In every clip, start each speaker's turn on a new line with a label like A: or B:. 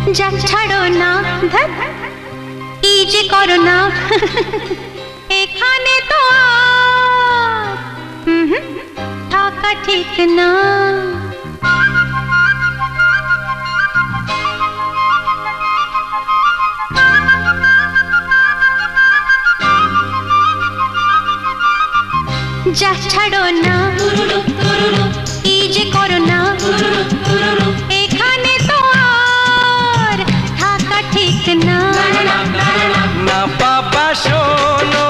A: যা ছাড়ো না ধ্যাৎ কি যে করো না এখানে তো আর থাকা ঠিক না। যা ছাড়ো না কি যে করো না এখানে তো আর থাকা ঠিক না।
B: না বাবা শোনো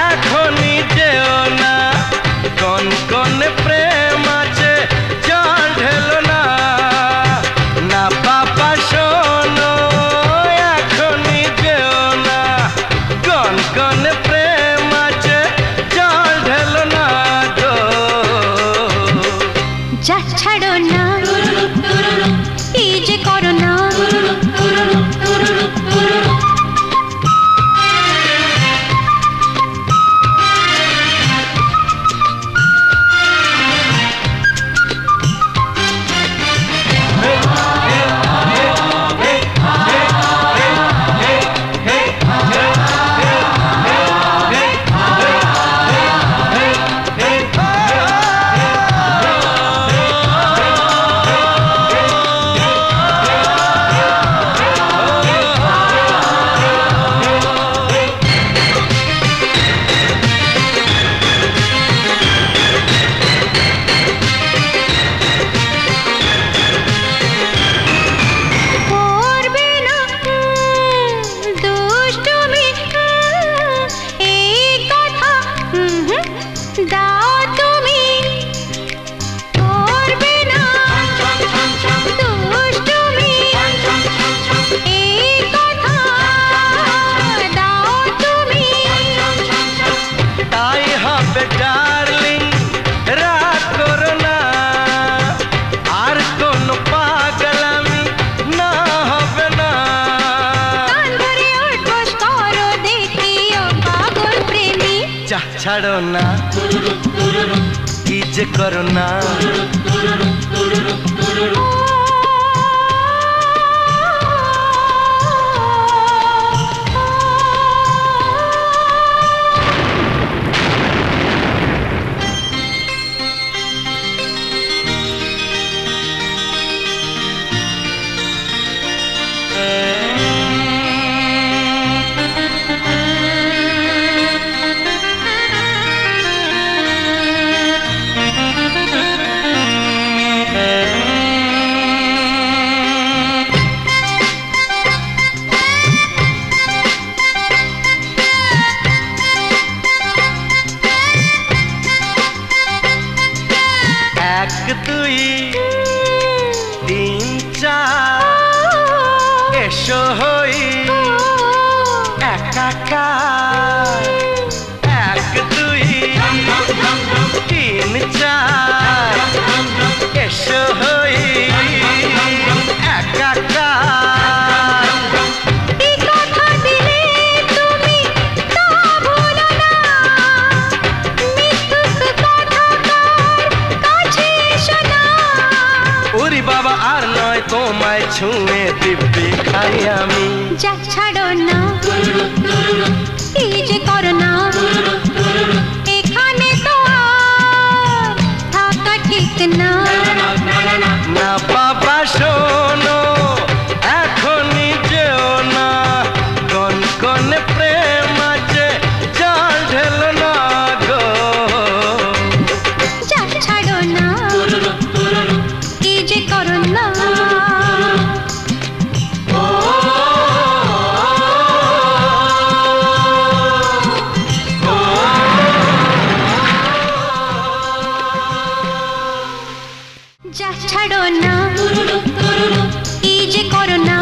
B: এখনই যেও না, কোন কোন প্রেম আছে জল ঢেলো না। না বাবা শোনো এখনই যেও না, কোন কোন প্রেম আছে জল ঢেলো না গো।
A: যা ছাড়ো না কি যে করো না।
B: ছাড়ো না কি যে করো না। এক দুই তিন চার এসো হই একাকার। এক দুই তিন চার এসো হই একাকার। বাবা আর নয় তোমায় ছুঁয়ে দিব্যি খাই আমি।
A: যা ছাড়ো না কি যে করো না এখানে তো আর থাকা ঠিক না।
B: না বাবা শোনো এখনই যেও না, কোন কোন প্রেম আছে জল ঢেলো না গো।
A: যা ছাড়ো না কি যে করো না। যা ছাড়ো না কি যে করো না।